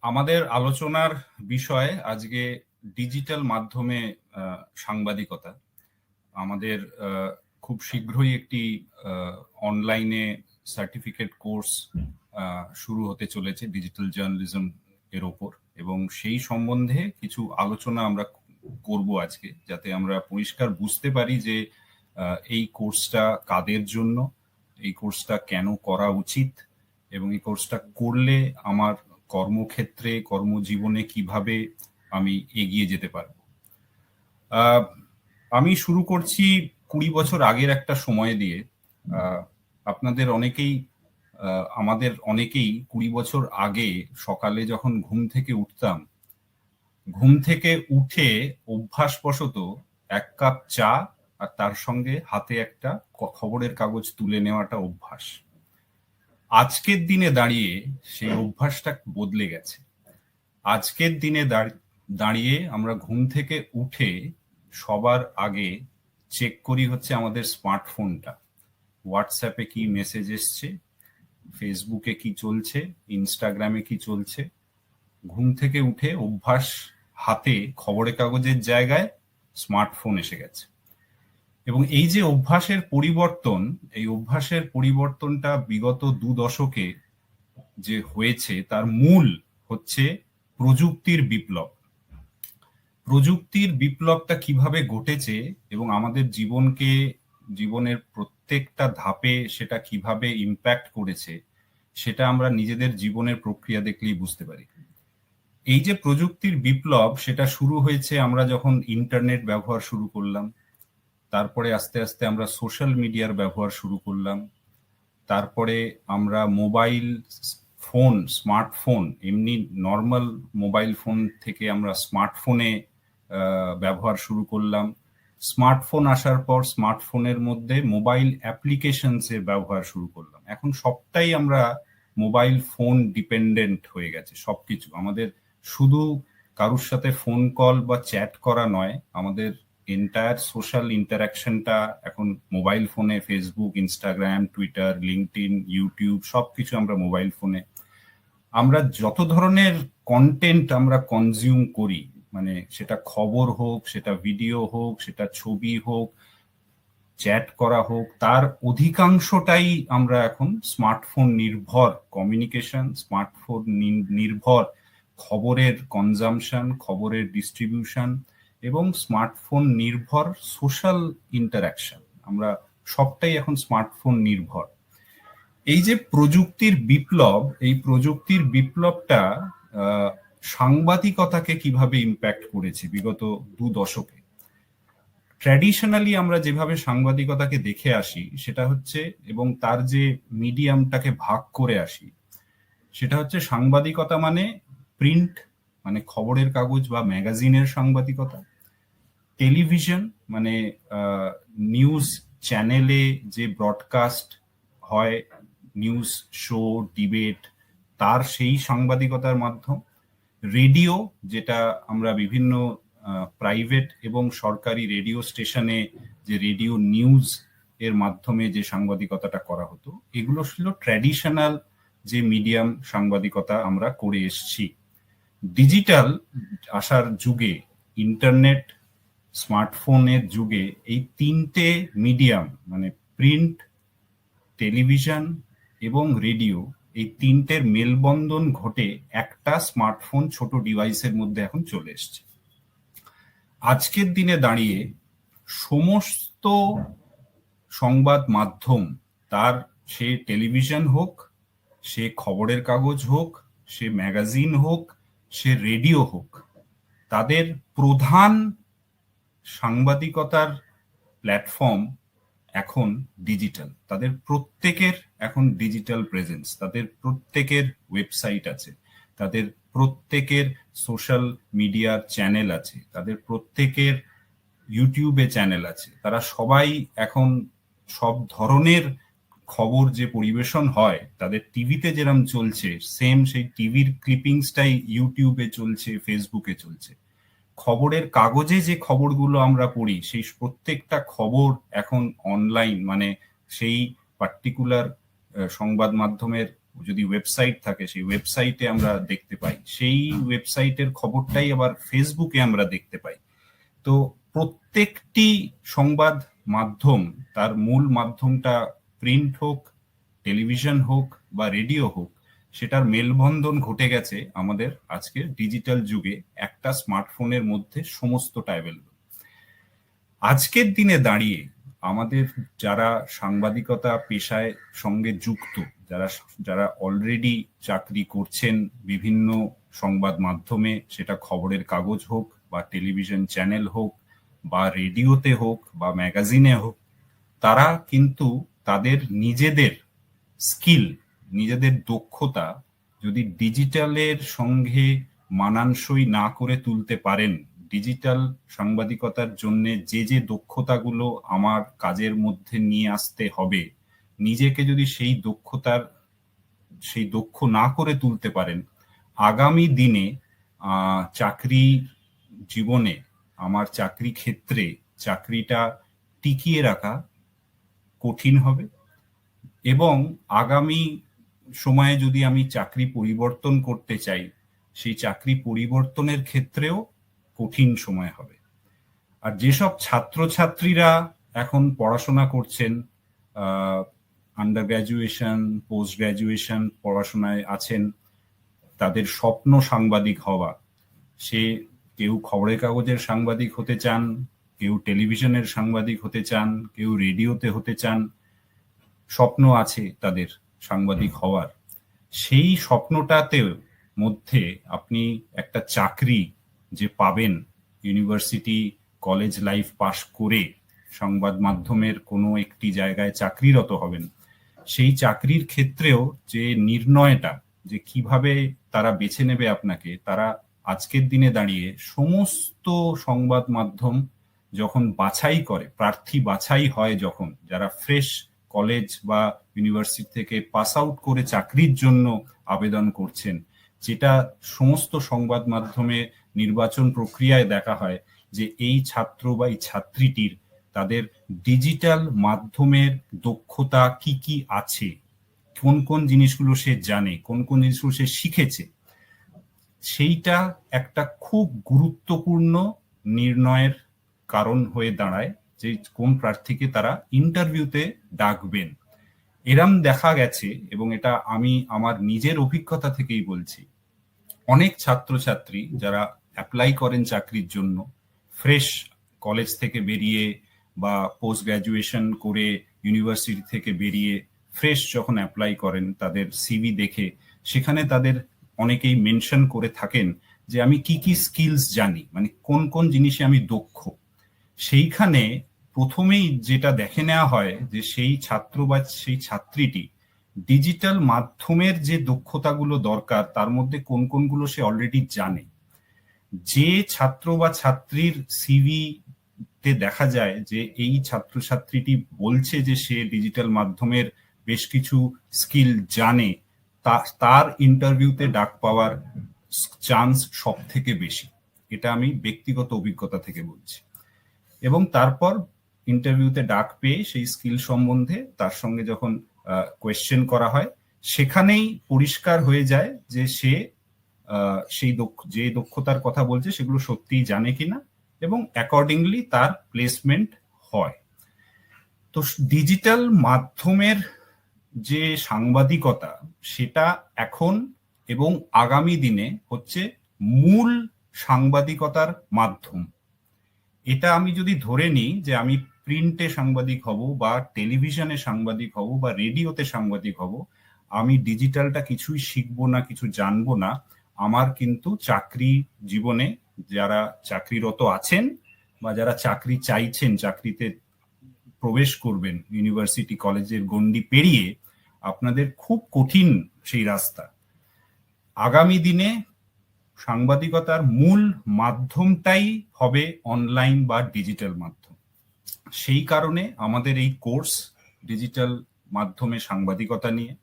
আমাদের আলোচনার বিষয় আজকে ডিজিটাল মাধ্যমে সাংবাদিকতা। আমাদের খুব শীঘ্রই একটি অনলাইনে সার্টিফিকেট কোর্স শুরু হতে চলেছে ডিজিটাল জার্নালিজম এর ওপর, এবং সেই সম্বন্ধে কিছু আলোচনা আমরা করব আজকে, যাতে আমরা পরিষ্কার বুঝতে পারি যে এই কোর্সটা কাদের জন্য, এই কোর্সটা কেন করা উচিত, এবং এই কোর্সটা করলে আমার কর্মক্ষেত্রে কর্মজীবনে কিভাবে আমি এগিয়ে যেতে পারবো। আমি শুরু করছি 20 বছর আগের একটা সময় দিয়ে। আপনাদের অনেকেই, আমাদের অনেকেই 20 বছর আগে সকালে যখন ঘুম থেকে উঠতাম, ঘুম থেকে উঠে অভ্যাসবশত 1 কাপ চা আর তার সঙ্গে হাতে একটা খবরের কাগজ তুলে নেওয়াটা অভ্যাস। আজকের দিনে দাঁড়িয়ে সেই অভ্যাসটা বদলে গেছে। আজকের দিনে দাঁড়িয়ে আমরা ঘুম থেকে উঠে সবার আগে চেক করি হচ্ছে আমাদের স্মার্টফোনটা। হোয়াটসঅ্যাপে কি মেসেজ এসছে, ফেসবুকে কি চলছে, ইনস্টাগ্রামে কি চলছে। ঘুম থেকে উঠে অভ্যাস, হাতে খবরের কাগজের জায়গায় স্মার্টফোন এসে গেছে। এবং এই যে অভ্যাসের পরিবর্তন, এই অভ্যাসের পরিবর্তনটা বিগত 2 দশকে যে হয়েছে, তার মূল হচ্ছে প্রযুক্তির বিপ্লব। প্রযুক্তির বিপ্লবটা কিভাবে ঘটেছে এবং আমাদের জীবনের প্রত্যেকটা ধাপে সেটা কিভাবে ইম্প্যাক্ট করেছে, সেটা আমরা নিজেদের জীবনের প্রক্রিয়া দেখলেই বুঝতে পারি। এই যে প্রযুক্তির বিপ্লব, সেটা শুরু হয়েছে আমরা যখন ইন্টারনেট ব্যবহার শুরু করলাম, তারপরে আস্তে আস্তে আমরা সোশ্যাল মিডিয়ার ব্যবহার শুরু করলাম, তারপরে আমরা মোবাইল ফোন, স্মার্টফোন, এমনি নর্মাল মোবাইল ফোন থেকে আমরা স্মার্টফোনে ব্যবহার শুরু করলাম। স্মার্টফোন আসার পর স্মার্টফোনের মধ্যে মোবাইল অ্যাপ্লিকেশনস এর ব্যবহার শুরু করলাম। এখন সবটাই আমরা মোবাইল ফোন ডিপেন্ডেন্ট হয়ে গেছে। সবকিছু আমাদের শুধু কারোর সাথে ফোন কল বা চ্যাট করা নয়, আমাদের এন্টায়ার সোশ্যাল ইন্টারাকশনটা এখন মোবাইল ফোনে। Facebook, Instagram, Twitter, LinkedIn, YouTube সবকিছু আমরা মোবাইল ফোনে। আমরা যত ধরনের কন্টেন্ট আমরা কনজিউম করি, মানে সেটা খবর হোক, সেটা ভিডিও হোক, সেটা ছবি হোক, চ্যাট করা হোক, তার অধিকাংশটাই আমরা এখন স্মার্টফোন নির্ভর কমিউনিকেশন, স্মার্টফোন নির্ভর খবরের কনজামশন, খবরের ডিস্ট্রিবিউশন, এবং স্মার্টফোন নির্ভর সোশ্যাল ইন্টারাকশন। আমরা সবটাই এখন স্মার্টফোন নির্ভর। এই যে প্রযুক্তির বিপ্লব, এই প্রযুক্তির বিপ্লবটা সাংবাদিকতাকে কিভাবে ইম্প্যাক্ট করেছে বিগত 2 দশকে। ট্র্যাডিশনালি আমরা যেভাবে সাংবাদিকতাকে দেখে আসি সেটা হচ্ছে, এবং তার যে মিডিয়ামটাকে ভাগ করে আসি, সেটা হচ্ছে সাংবাদিকতা মানে প্রিন্ট, মানে খবরের কাগজ বা ম্যাগাজিনের সাংবাদিকতা। টেলিভিশন মানে নিউজ চ্যানেলে যে ব্রডকাস্ট হয়, নিউজ শো, ডিবেট, তার সেই সাংবাদিকতার মাধ্যম। রেডিও, যেটা আমরা বিভিন্ন প্রাইভেট এবং সরকারি রেডিও স্টেশনে যে রেডিও নিউজ এর মাধ্যমে যে সাংবাদিকতাটা করা হতো, এগুলো ছিল ট্র্যাডিশনাল যে মিডিয়াম সাংবাদিকতা আমরা করে এসছি। ডিজিটাল আসার যুগে, ইন্টারনেট, স্মার্টফোনের যুগে, এই 3টে মিডিয়াম মানে প্রিন্ট, টেলিভিশন এবং রেডিও, এই 3টের মেলবন্ধন ঘটে একটা স্মার্টফোন ছোট ডিভাইসের মধ্যে এখন চলে এসছে। আজকের দিনে দাঁড়িয়ে সমস্ত সংবাদ মাধ্যম, তার সে টেলিভিশন হোক, সে খবরের কাগজ হোক, সে ম্যাগাজিন হোক, সে রেডিও হোক, তাদের প্রধান সাংবাদিকতার প্ল্যাটফর্ম এখন ডিজিটাল। তাদের প্রত্যেকের এখন ডিজিটাল প্রেজেন্স, তাদের প্রত্যেকের ওয়েবসাইট আছে, তাদের প্রত্যেকের সোশ্যাল মিডিয়ার চ্যানেল আছে, তাদের প্রত্যেকের ইউটিউবে চ্যানেল আছে। তারা সবাই এখন সব ধরনের খবর যে পরিবেশন হয়, তাদের টিভিতে যেরকম চলছে, সেম সেই টিভির ক্লিপিংসটাই ইউটিউবে চলছে, ফেসবুকে চলছে। খবরের কাগজে যে খবরগুলো আমরা পড়ি, সেই প্রত্যেকটা খবর এখন অনলাইন, মানে সেই পার্টিকুলার সংবাদ মাধ্যমের যদি ওয়েবসাইট থাকে সেই ওয়েবসাইটে আমরা দেখতে পাই, সেই ওয়েবসাইটের খবরটাই আবার ফেসবুকে আমরা দেখতে পাই। তো প্রত্যেকটি সংবাদ মাধ্যম, তার মূল মাধ্যমটা প্রিন্ট হোক, টেলিভিশন হোক বা রেডিও হোক, সেটার মেলবন্ধন ঘটে গেছে আমাদের আজকের ডিজিটাল যুগে একটা স্মার্টফোনের মধ্যে সমস্তটা অ্যাভেলেবল। আজকের দিনে দাঁড়িয়ে আমাদের যারা সাংবাদিকতা পেশায় সঙ্গে যুক্ত, যারা অলরেডি চাকরি করছেন বিভিন্ন সংবাদ মাধ্যমে, সেটা খবরের কাগজ হোক বা টেলিভিশন চ্যানেল হোক বা রেডিওতে হোক বা ম্যাগাজিনে হোক, তারা কিন্তু তাদের নিজেদের স্কিল, নিজেদের দক্ষতা যদি ডিজিটালের সঙ্গে মানানসই না করে তুলতে পারেন, ডিজিটাল সাংবাদিকতার জন্য যে যে দক্ষতাগুলো আমার কাজের মধ্যে নিয়ে আসতে হবে, নিজেকে যদি সেই দক্ষ না করে তুলতে পারেন, আগামী দিনে চাকরি জীবনে, আমার চাকরি ক্ষেত্রে চাকরিটা টিকিয়ে রাখা কঠিন হবে। এবং আগামী সময়ে যদি আমি চাকরি পরিবর্তন করতে চাই, সেই চাকরি পরিবর্তনের ক্ষেত্রেও কঠিন সময় হবে। আর যেসব ছাত্রছাত্রীরা এখন পড়াশোনা করছেন, আন্ডার গ্র্যাজুয়েশন, পোস্ট গ্র্যাজুয়েশন পড়াশোনায় আছেন, তাদের স্বপ্ন সাংবাদিক হওয়া, সে কেউ খবরের কাগজের সাংবাদিক হতে চান, কেউ টেলিভিশনের সাংবাদিক হতে চান, কেউ রেডিওতে হতে চান, স্বপ্ন আছে তাদের সাংবাদিক হওয়ার। সেই স্বপ্নটাতে মধ্যে আপনি একটা চাকরি যে পাবেন, ইউনিভার্সিটি কলেজ লাইফ পাশ করে সংবাদ মাধ্যমের কোনো একটি জায়গায় চাকরিরত হবেন, সেই চাকরির ক্ষেত্রেও যে নির্ণয়টা, যে কিভাবে তারা বেছে নেবে আপনাকে, তারা আজকের দিনে দাঁড়িয়ে সমস্ত সংবাদ মাধ্যম যখন বাছাই করে, প্রার্থী বাছাই হয় যখন, যারা ফ্রেশ কলেজ বা ইউনিভার্সিটি থেকে পাস আউট করে চাকরির জন্য আবেদন করছেন, যেটা সমস্ত সংবাদ মাধ্যমে নির্বাচন প্রক্রিয়ায় দেখা হয় যে এই ছাত্র বা এই ছাত্রীটির তাদের ডিজিটাল মাধ্যমের দক্ষতা কি কি আছে, কোন কোন জিনিসগুলো সে জানে, কোন কোন জিনিসগুলো সে শিখেছে, সেইটা একটা খুব গুরুত্বপূর্ণ নির্ণয়ের কারণ হয়ে দাঁড়ায় যে কোন প্রার্থীকে তারা ইন্টারভিউতে ডাকবেন। এরম দেখা গেছে, এবং এটা আমি আমার নিজের অভিজ্ঞতা থেকেই বলছি, অনেক ছাত্রছাত্রী যারা অ্যাপ্লাই করেন চাকরির জন্য, ফ্রেশ কলেজ থেকে বেরিয়ে বা পোস্ট গ্র্যাজুয়েশন করে ইউনিভার্সিটি থেকে বেরিয়ে ফ্রেশ যখন অ্যাপ্লাই করেন, তাদের সিভি দেখে সেখানে তাদের অনেকেই মেনশন করে থাকেন যে আমি কি কি স্কিলস জানি, মানে কোন কোন জিনিসে আমি দক্ষ। সেইখানে প্রথমেই যেটা দেখে নেওয়া হয় যে সেই ছাত্র বা সেই ছাত্রীটি ডিজিটাল মাধ্যমের যে দক্ষতাগুলো দরকার তার মধ্যে কোন কোনগুলো সে অলরেডি জানে। যে ছাত্র বা ছাত্রীর সিভি তে দেখা যায় যে এই ছাত্রছাত্রীটি বলছে যে সে ডিজিটাল মাধ্যমের বেশ কিছু স্কিল জানে, তার ইন্টারভিউতে ডাক পাওয়ার চান্স সব থেকে বেশি। এটা আমি ব্যক্তিগত অভিজ্ঞতা থেকে বলছি। এবং তারপর ইন্টারভিউতে ডাক পেয়ে সেই স্কিল সম্বন্ধে তার সঙ্গে যখন কোয়েশ্চেন করা হয়, সেখানেই পরিষ্কার হয়ে যায় যে সে সেই যে দক্ষতার কথা বলছে সেগুলো সত্যিই জানে কিনা, এবং অ্যাকর্ডিংলি তার প্লেসমেন্ট হয়। তো ডিজিটাল মাধ্যমের যে সাংবাদিকতা, সেটা এখন এবং আগামী দিনে হচ্ছে মূল সাংবাদিকতার মাধ্যম। এটা আমি যদি ধরে নিই যে আমি প্রিন্টে সাংবাদিক হব বা টেলিভিশনে সাংবাদিক হব বা রেডিওতে সাংবাদিক হব, আমি ডিজিটালটা কিছুই শিখবো না, কিছু জানবো না, আমার কিন্তু চাকরি জীবনে যারা চাকরিরত আছেন বা যারা চাকরি চাইছেন, চাকরিতে প্রবেশ করবেন ইউনিভার্সিটি কলেজের গণ্ডি পেরিয়ে, আপনাদের খুব কঠিন সেই রাস্তা। আগামী দিনে সাংবাদিকতার মূল মাধ্যমটাই হবে অনলাইন বা ডিজিটাল মাধ্যম। সেই কারণে আমাদের এই কোর্স ডিজিটাল মাধ্যমে সাংবাদিকতা নিয়ে,